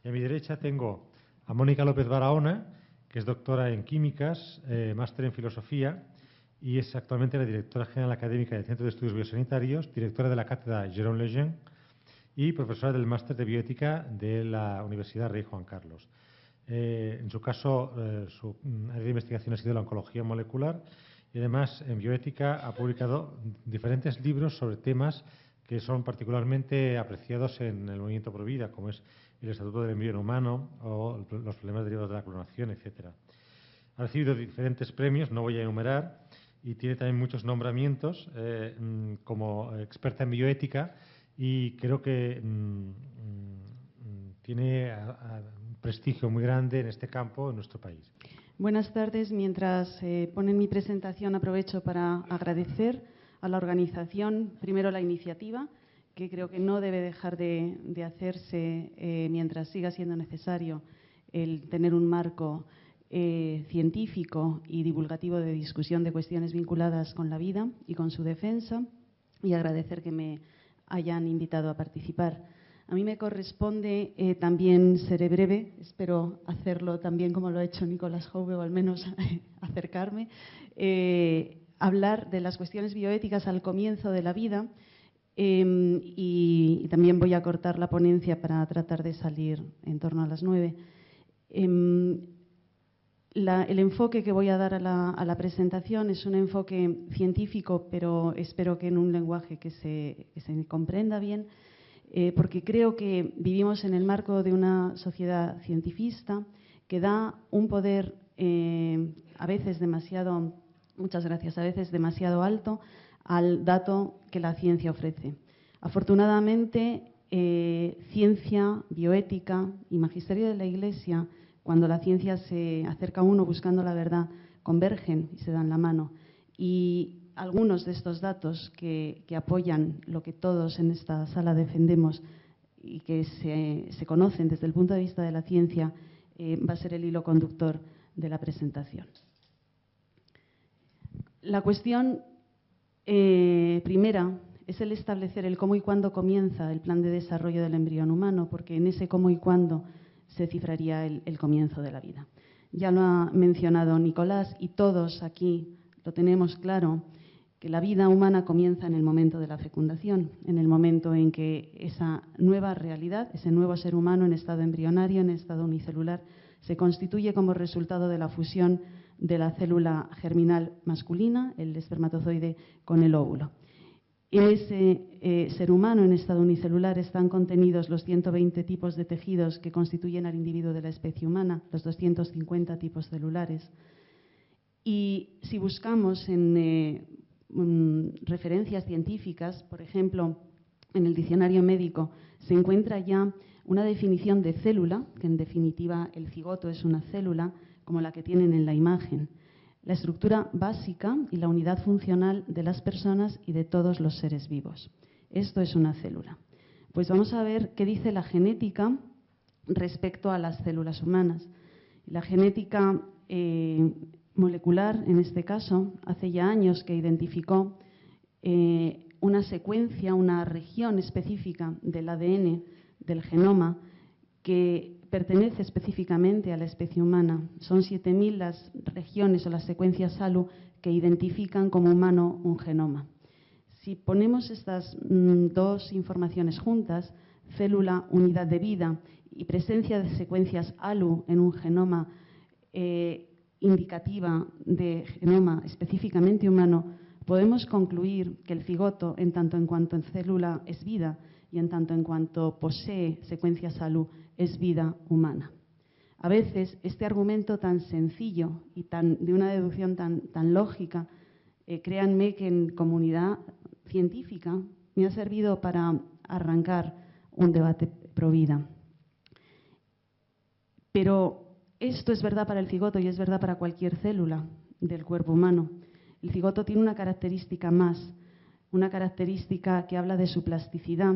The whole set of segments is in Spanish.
Y a mi derecha tengo a Mónica López Barahona, que es doctora en Químicas, máster en Filosofía y es actualmente la directora general académica del Centro de Estudios Biosanitarios, directora de la cátedra Jérôme Lejeune y profesora del máster de Bioética de la Universidad Rey Juan Carlos. En su caso, su área de investigación ha sido la oncología molecular y además en bioética ha publicado diferentes libros sobre temas que son particularmente apreciados en el movimiento Pro Vida, como es el Estatuto del Embrión Humano o los problemas derivados de la clonación, etcétera. Ha recibido diferentes premios, no voy a enumerar, y tiene también muchos nombramientos como experta en bioética y creo que tiene un prestigio muy grande en este campo en nuestro país. Buenas tardes. Mientras ponen mi presentación, aprovecho para agradecer a la organización, primero la iniciativa, que creo que no debe dejar de hacerse mientras siga siendo necesario el tener un marco científico y divulgativo de discusión de cuestiones vinculadas con la vida y con su defensa, y agradecer que me hayan invitado a participar. A mí me corresponde también, seré breve, espero hacerlo también como lo ha hecho Nicolás Jouve, o al menos acercarme, hablar de las cuestiones bioéticas al comienzo de la vida y también voy a cortar la ponencia para tratar de salir en torno a las 9. El enfoque que voy a dar a la presentación es un enfoque científico, pero espero que en un lenguaje que se comprenda bien, porque creo que vivimos en el marco de una sociedad cientifista que da un poder a veces demasiado, muchas gracias, a veces demasiado alto al dato que la ciencia ofrece. Afortunadamente, ciencia, bioética y magisterio de la Iglesia, cuando la ciencia se acerca a uno buscando la verdad, convergen y se dan la mano. Y algunos de estos datos que apoyan lo que todos en esta sala defendemos y que se conocen desde el punto de vista de la ciencia, va a ser el hilo conductor de la presentación. La cuestión primera es el establecer el cómo y cuándo comienza el plan de desarrollo del embrión humano, porque en ese cómo y cuándo se cifraría el comienzo de la vida. Ya lo ha mencionado Nicolás y todos aquí lo tenemos claro, que la vida humana comienza en el momento de la fecundación, en el momento en que esa nueva realidad, ese nuevo ser humano en estado embrionario, en estado unicelular, se constituye como resultado de la fusión de la célula germinal masculina, el espermatozoide, con el óvulo. En ese ser humano en estado unicelular están contenidos los 120 tipos de tejidos que constituyen al individuo de la especie humana, los 250 tipos celulares. Y si buscamos en referencias científicas, por ejemplo, en el diccionario médico se encuentra ya una definición de célula, que en definitiva el cigoto es una célula, como la que tienen en la imagen. La estructura básica y la unidad funcional de las personas y de todos los seres vivos. Esto es una célula. Pues vamos a ver qué dice la genética respecto a las células humanas. La genética molecular, en este caso, hace ya años que identificó una secuencia, una región específica del ADN, del genoma, que pertenece específicamente a la especie humana. Son 7.000 las regiones o las secuencias ALU que identifican como humano un genoma. Si ponemos estas dos informaciones juntas, célula, unidad de vida y presencia de secuencias ALU en un genoma indicativa de genoma específicamente humano, podemos concluir que el cigoto, en tanto en cuanto en célula es vida y en tanto en cuanto posee secuencias ALU, es vida humana. A veces este argumento tan sencillo y de una deducción tan lógica, créanme que en comunidad científica me ha servido para arrancar un debate pro vida. Pero esto es verdad para el cigoto y es verdad para cualquier célula del cuerpo humano. El cigoto tiene una característica más, una característica que habla de su plasticidad,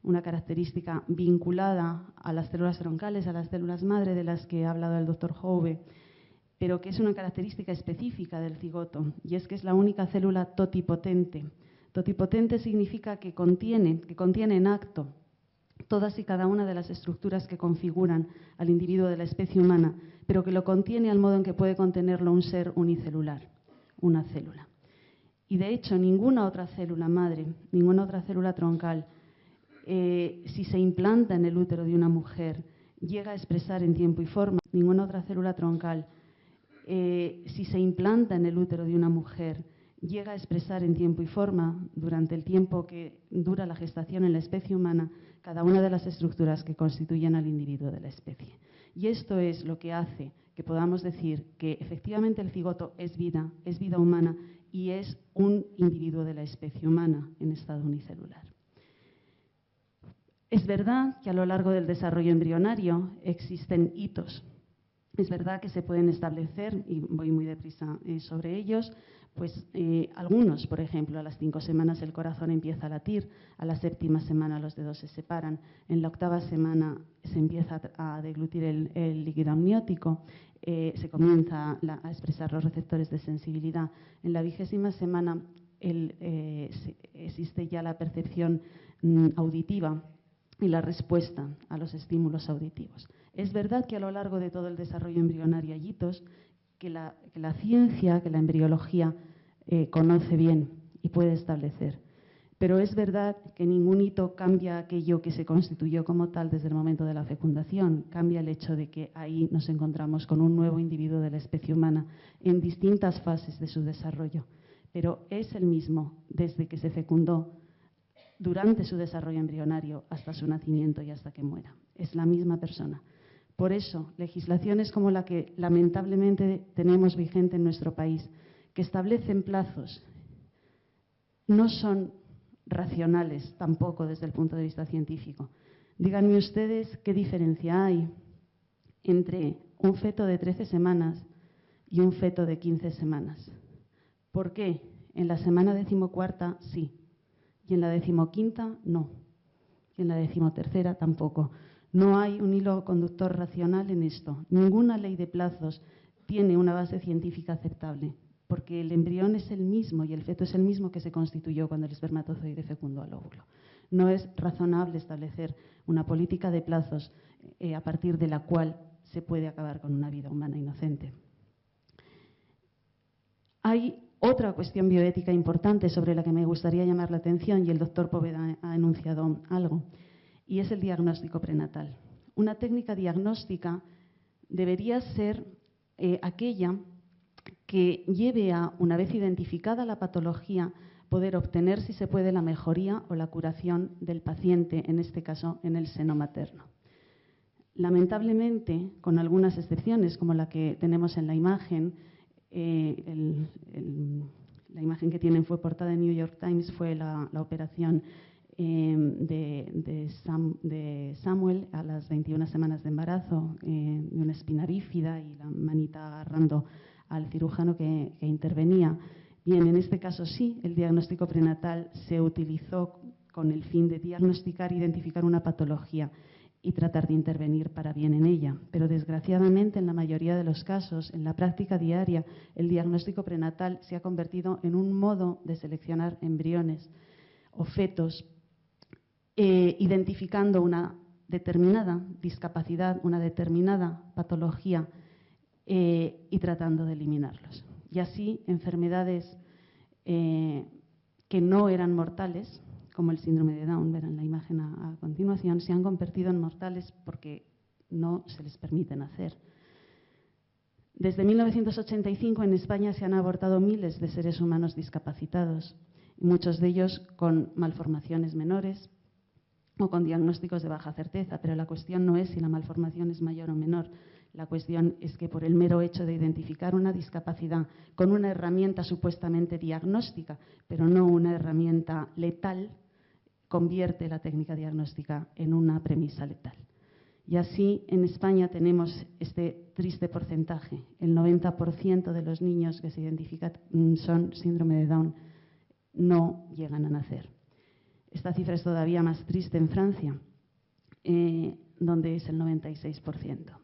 una característica vinculada a las células troncales, a las células madre de las que ha hablado el doctor Jouve, pero que es una característica específica del cigoto, y es que es la única célula totipotente. Totipotente significa que contiene en acto todas y cada una de las estructuras que configuran al individuo de la especie humana, pero que lo contiene al modo en que puede contenerlo un ser unicelular, una célula. Y de hecho, ninguna otra célula madre, ninguna otra célula troncal, si se implanta en el útero de una mujer, llega a expresar en tiempo y forma. Ninguna otra célula troncal, si se implanta en el útero de una mujer, llega a expresar en tiempo y forma, durante el tiempo que dura la gestación en la especie humana, cada una de las estructuras que constituyen al individuo de la especie. Y esto es lo que hace que podamos decir que efectivamente el cigoto es vida humana y es un individuo de la especie humana en estado unicelular. Es verdad que a lo largo del desarrollo embrionario existen hitos. Es verdad que se pueden establecer, y voy muy deprisa sobre ellos, pues algunos, por ejemplo, a las 5 semanas el corazón empieza a latir, a la 7ª semana los dedos se separan, en la 8ª semana se empieza a deglutir el líquido amniótico, se comienza a expresar los receptores de sensibilidad. En la 20ª semana existe ya la percepción auditiva y la respuesta a los estímulos auditivos. Es verdad que a lo largo de todo el desarrollo embrionario hay hitos que la ciencia, que la embriología conoce bien y puede establecer. Pero es verdad que ningún hito cambia aquello que se constituyó como tal desde el momento de la fecundación. Cambia el hecho de que ahí nos encontramos con un nuevo individuo de la especie humana en distintas fases de su desarrollo. Pero es el mismo desde que se fecundó, durante su desarrollo embrionario, hasta su nacimiento y hasta que muera. Es la misma persona. Por eso, legislaciones como la que lamentablemente tenemos vigente en nuestro país, que establecen plazos, no son racionales tampoco desde el punto de vista científico. Díganme ustedes qué diferencia hay entre un feto de 13 semanas y un feto de 15 semanas. ¿Por qué? En la semana 14ª sí, y en la 15ª no, y en la 13ª tampoco. No hay un hilo conductor racional en esto. Ninguna ley de plazos tiene una base científica aceptable, porque el embrión es el mismo y el feto es el mismo que se constituyó cuando el espermatozoide fecundó al óvulo. No es razonable establecer una política de plazos a partir de la cual se puede acabar con una vida humana inocente. Hay otra cuestión bioética importante sobre la que me gustaría llamar la atención, y el doctor Poveda ha enunciado algo, y es el diagnóstico prenatal. Una técnica diagnóstica debería ser aquella que lleve a, una vez identificada la patología, poder obtener, si se puede, la mejoría o la curación del paciente, en este caso en el seno materno. Lamentablemente, con algunas excepciones, como la que tenemos en la imagen, la imagen que tienen fue portada en New York Times, fue la operación de Samuel a las 21 semanas de embarazo, de una espina bífida y la manita agarrando al cirujano que intervenía. Bien, en este caso sí, el diagnóstico prenatal se utilizó con el fin de diagnosticar e identificar una patología y tratar de intervenir para bien en ella. Pero desgraciadamente, en la mayoría de los casos, en la práctica diaria, el diagnóstico prenatal se ha convertido en un modo de seleccionar embriones o fetos, identificando una determinada discapacidad, una determinada patología y tratando de eliminarlos. Y así, enfermedades que no eran mortales, como el síndrome de Down, verán la imagen a continuación, se han convertido en mortales porque no se les permite nacer. Desde 1985 en España se han abortado miles de seres humanos discapacitados, muchos de ellos con malformaciones menores o con diagnósticos de baja certeza, pero la cuestión no es si la malformación es mayor o menor. La cuestión es que por el mero hecho de identificar una discapacidad con una herramienta supuestamente diagnóstica, pero no una herramienta letal, convierte la técnica diagnóstica en una premisa letal. Y así en España tenemos este triste porcentaje. El 90% de los niños que se identifican son síndrome de Down, no llegan a nacer. Esta cifra es todavía más triste en Francia, donde es el 96%.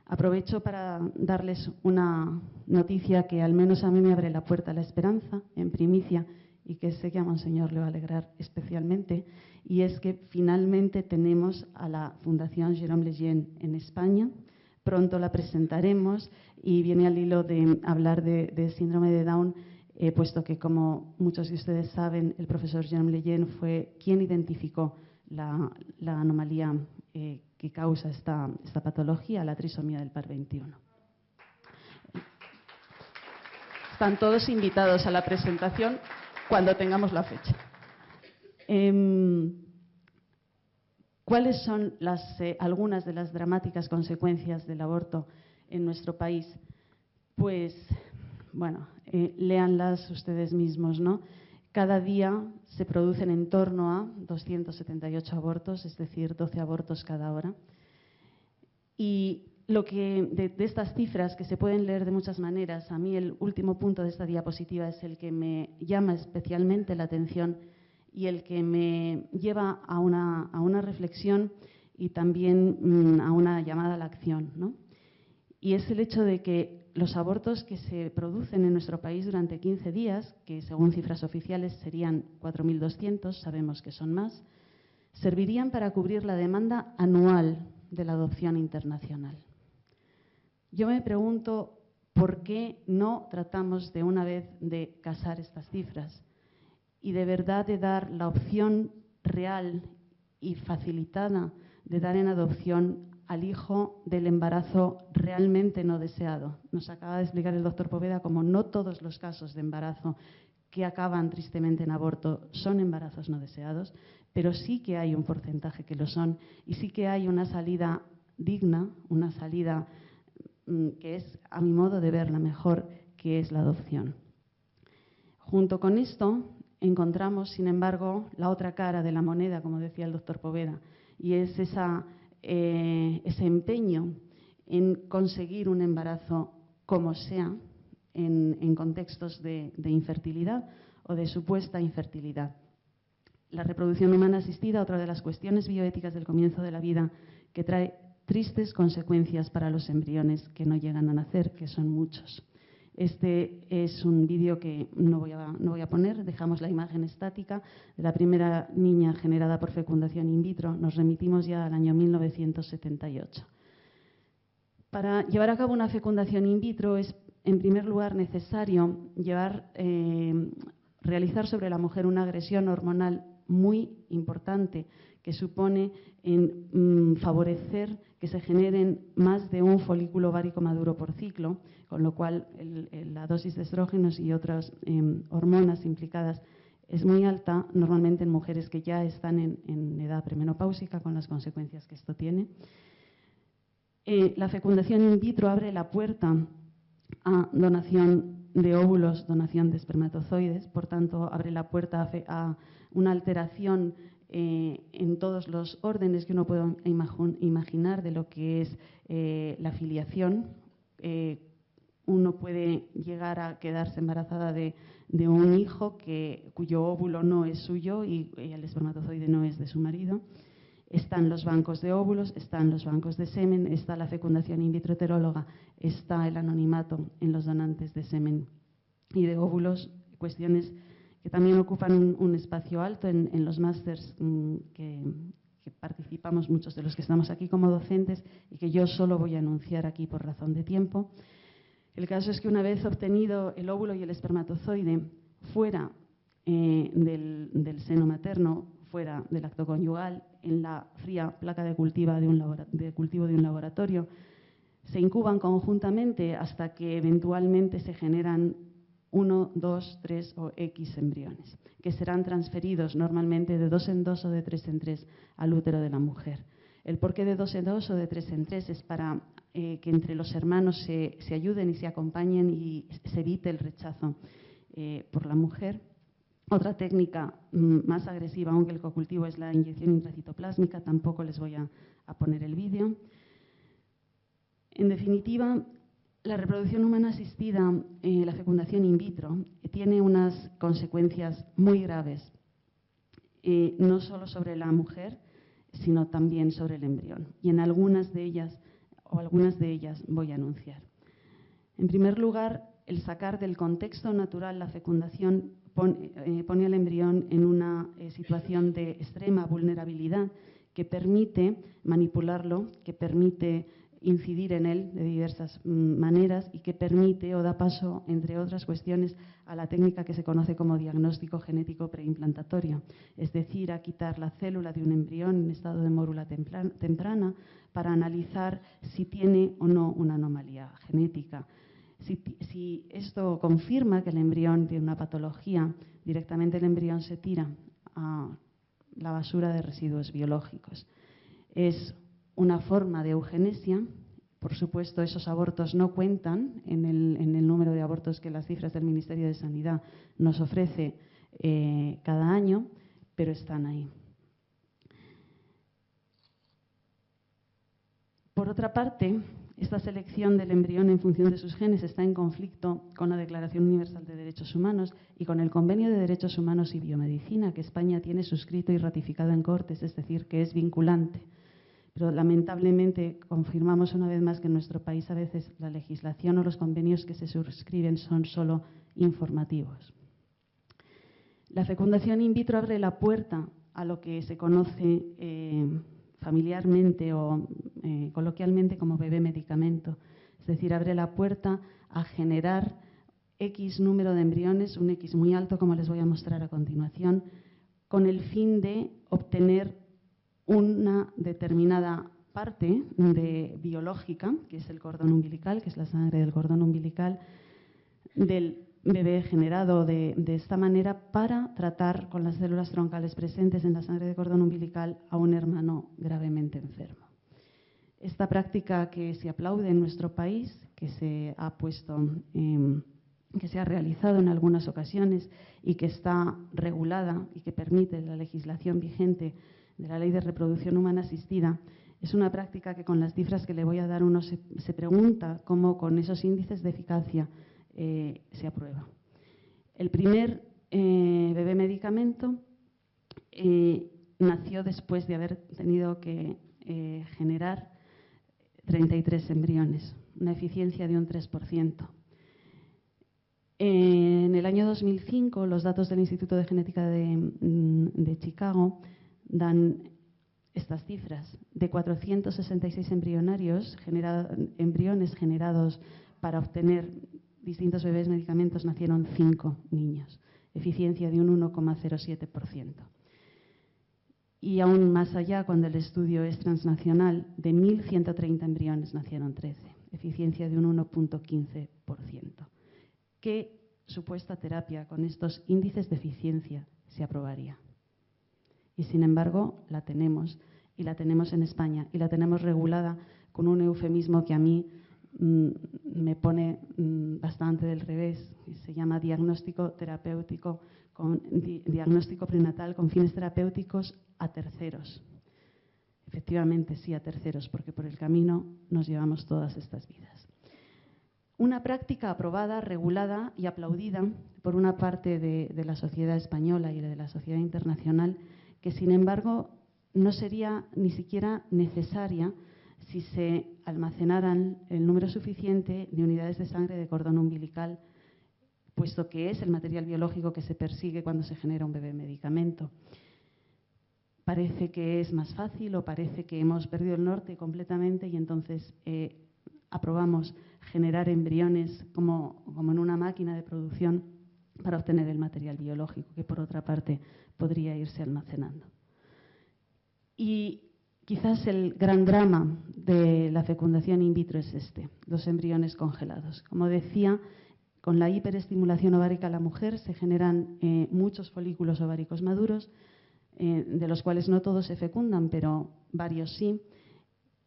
Aprovecho para darles una noticia que al menos a mí me abre la puerta a la esperanza, en primicia, y que sé que a Monseñor le va a alegrar especialmente, y es que finalmente tenemos a la Fundación Jérôme Lejeune en España. Pronto la presentaremos y viene al hilo de hablar de síndrome de Down, puesto que, como muchos de ustedes saben, el profesor Jérôme Lejeune fue quien identificó la anomalía que causa esta patología, la trisomía del par 21. Están todos invitados a la presentación cuando tengamos la fecha. ¿Cuáles son algunas de las dramáticas consecuencias del aborto en nuestro país? Pues, bueno, léanlas ustedes mismos, ¿no? Cada día se producen en torno a 278 abortos, es decir, 12 abortos cada hora. Y de estas cifras, que se pueden leer de muchas maneras, a mí el último punto de esta diapositiva es el que me llama especialmente la atención y el que me lleva a una reflexión y también a una llamada a la acción, ¿no? Y es el hecho de que los abortos que se producen en nuestro país durante 15 días, que según cifras oficiales serían 4.200, sabemos que son más, servirían para cubrir la demanda anual de la adopción internacional. Yo me pregunto por qué no tratamos de una vez de casar estas cifras y de verdad de dar la opción real y facilitada de dar en adopción al hijo del embarazo realmente no deseado. Nos acaba de explicar el doctor Poveda cómo no todos los casos de embarazo que acaban tristemente en aborto son embarazos no deseados, pero sí que hay un porcentaje que lo son y sí que hay una salida digna, una salida que es, a mi modo de ver, la mejor, que es la adopción. Junto con esto encontramos, sin embargo, la otra cara de la moneda, como decía el doctor Poveda, y es ese empeño en conseguir un embarazo como sea, en contextos de infertilidad o de supuesta infertilidad. La reproducción humana asistida, otra de las cuestiones bioéticas del comienzo de la vida, que trae tristes consecuencias para los embriones que no llegan a nacer, que son muchos. Este es un vídeo que no voy a poner, dejamos la imagen estática de la primera niña generada por fecundación in vitro. Nos remitimos ya al año 1978. Para llevar a cabo una fecundación in vitro es, en primer lugar, necesario realizar sobre la mujer una agresión hormonal muy importante, que supone favorecer que se generen más de un folículo ovárico maduro por ciclo, con lo cual la dosis de estrógenos y otras hormonas implicadas es muy alta, normalmente en mujeres que ya están en edad premenopáusica, con las consecuencias que esto tiene. La fecundación in vitro abre la puerta a donación de óvulos, donación de espermatozoides, por tanto, abre la puerta a una alteración en todos los órdenes que uno puede imaginar de lo que es la filiación. Uno puede llegar a quedarse embarazada de un hijo cuyo óvulo no es suyo y el espermatozoide no es de su marido. Están los bancos de óvulos, están los bancos de semen, está la fecundación in vitro heteróloga, está el anonimato en los donantes de semen y de óvulos, cuestiones que también ocupan un espacio alto en los másters que participamos muchos de los que estamos aquí como docentes y que yo solo voy a anunciar aquí por razón de tiempo. El caso es que una vez obtenido el óvulo y el espermatozoide fuera del seno materno, fuera del acto conyugal, en la fría placa de cultivo de un laboratorio, se incuban conjuntamente hasta que eventualmente se generan 1, 2, 3 o X embriones, que serán transferidos normalmente de 2 en 2 o de 3 en 3 al útero de la mujer. El porqué de 2 en 2 o de 3 en 3 es para que entre los hermanos se ayuden y se acompañen y se evite el rechazo por la mujer. Otra técnica más agresiva, aunque el cocultivo, es la inyección intracitoplásmica. Tampoco les voy a poner el vídeo. En definitiva, la reproducción humana asistida, la fecundación in vitro, tiene unas consecuencias muy graves, no solo sobre la mujer, sino también sobre el embrión. Y en algunas de ellas voy a anunciar. En primer lugar, el sacar del contexto natural la fecundación pone al embrión en una situación de extrema vulnerabilidad que permite manipularlo, que permite incidir en él de diversas maneras y que permite o da paso, entre otras cuestiones, a la técnica que se conoce como diagnóstico genético preimplantatorio, es decir, a quitar la célula de un embrión en estado de mórula temprana para analizar si tiene o no una anomalía genética. Si esto confirma que el embrión tiene una patología, directamente el embrión se tira a la basura de residuos biológicos. Es una forma de eugenesia. Por supuesto, esos abortos no cuentan en el número de abortos que las cifras del Ministerio de Sanidad nos ofrece cada año, pero están ahí. Por otra parte, esta selección del embrión en función de sus genes está en conflicto con la Declaración Universal de Derechos Humanos y con el Convenio de Derechos Humanos y Biomedicina, que España tiene suscrito y ratificado en Cortes, es decir, que es vinculante. Pero lamentablemente confirmamos una vez más que en nuestro país a veces la legislación o los convenios que se suscriben son solo informativos. La fecundación in vitro abre la puerta a lo que se conoce familiarmente o coloquialmente como bebé medicamento. Es decir, abre la puerta a generar X número de embriones, un X muy alto, como les voy a mostrar a continuación, con el fin de obtener una determinada parte biológica, que es el cordón umbilical, que es la sangre del cordón umbilical, del bebé generado de esta manera para tratar con las células troncales presentes en la sangre de cordón umbilical a un hermano gravemente enfermo. Esta práctica que se aplaude en nuestro país, que se ha que se ha realizado en algunas ocasiones y que está regulada y que permite la legislación vigente de la Ley de Reproducción Humana Asistida, es una práctica que con las cifras que le voy a dar uno se pregunta cómo con esos índices de eficacia se aprueba. El primer bebé medicamento nació después de haber tenido que generar 33 embriones, una eficiencia de un 3%. En el año 2005, los datos del Instituto de Genética de Chicago dan estas cifras. De 466 embriones generados para obtener distintos bebés medicamentos, nacieron 5 niños, eficiencia de un 1,07%. Y aún más allá, cuando el estudio es transnacional, de 1.130 embriones nacieron 13, eficiencia de un 1,15%. ¿Qué supuesta terapia con estos índices de eficiencia se aprobaría? Y sin embargo, la tenemos, y la tenemos en España, y la tenemos regulada con un eufemismo que a mí me pone bastante del revés. Se llama diagnóstico terapéutico, diagnóstico prenatal con fines terapéuticos a terceros. Efectivamente, sí, a terceros, porque por el camino nos llevamos todas estas vidas. Una práctica aprobada, regulada y aplaudida por una parte de la sociedad española y de la sociedad internacional, que sin embargo no sería ni siquiera necesaria si se almacenaran el número suficiente de unidades de sangre de cordón umbilical, puesto que es el material biológico que se persigue cuando se genera un bebé medicamento. Parece que es más fácil o parece que hemos perdido el norte completamente y entonces aprobamos generar embriones como en una máquina de producción para obtener el material biológico, que por otra parte podría irse almacenando. Y quizás el gran drama de la fecundación in vitro es los embriones congelados. Como decía, con la hiperestimulación ovárica a la mujer se generan muchos folículos ováricos maduros, de los cuales no todos se fecundan, pero varios sí.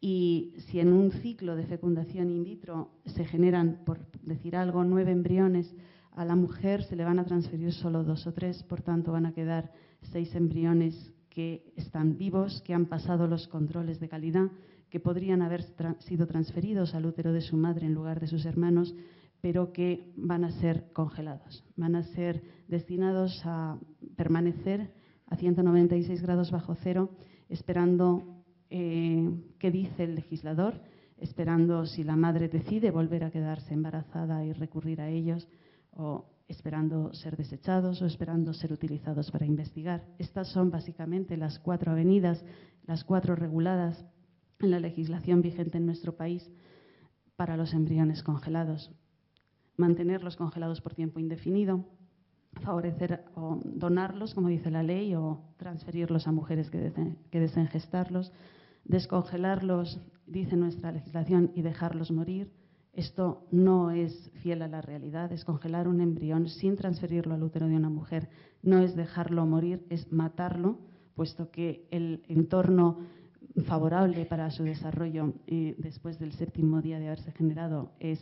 Y si en un ciclo de fecundación in vitro se generan, por decir algo, 9 embriones, a la mujer se le van a transferir solo 2 o 3, por tanto van a quedar 6 embriones que están vivos, que han pasado los controles de calidad, que podrían haber sido transferidos al útero de su madre en lugar de sus hermanos, pero que van a ser congelados, van a ser destinados a permanecer a 196 grados bajo cero, esperando qué dice el legislador, esperando si la madre decide volver a quedarse embarazada y recurrir a ellos, o esperando ser desechados o esperando ser utilizados para investigar. Estas son básicamente las 4 avenidas, las 4 reguladas en la legislación vigente en nuestro país para los embriones congelados. Mantenerlos congelados por tiempo indefinido, favorecer o donarlos, como dice la ley, o transferirlos a mujeres que deseen gestarlos, descongelarlos, dice nuestra legislación, y dejarlos morir. Esto no es fiel a la realidad. Descongelar un embrión sin transferirlo al útero de una mujer no es dejarlo morir, es matarlo, puesto que el entorno favorable para su desarrollo después del 7º día de haberse generado es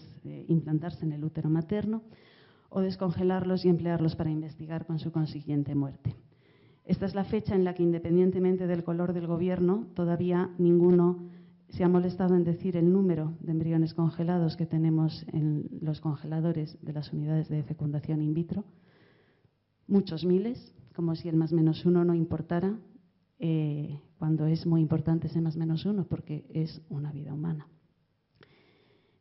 implantarse en el útero materno, o descongelarlos y emplearlos para investigar con su consiguiente muerte. Esta es la fecha en la que, independientemente del color del gobierno, todavía ninguno se ha molestado en decir el número de embriones congelados que tenemos en los congeladores de las unidades de fecundación in vitro. Muchos miles, como si el +-1 no importara, cuando es muy importante ese +-1 porque es una vida humana.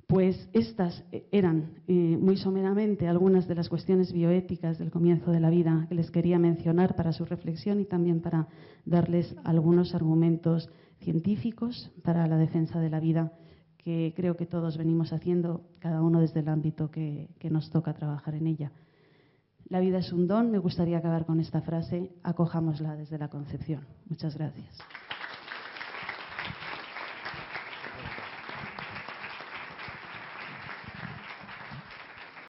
Pues estas eran muy someramente algunas de las cuestiones bioéticas del comienzo de la vida que les quería mencionar para su reflexión y también para darles algunos argumentos científicos para la defensa de la vida que creo que todos venimos haciendo, cada uno desde el ámbito que nos toca trabajar en ella. La vida es un don. Me gustaría acabar con esta frase: acojámosla desde la concepción. Muchas gracias.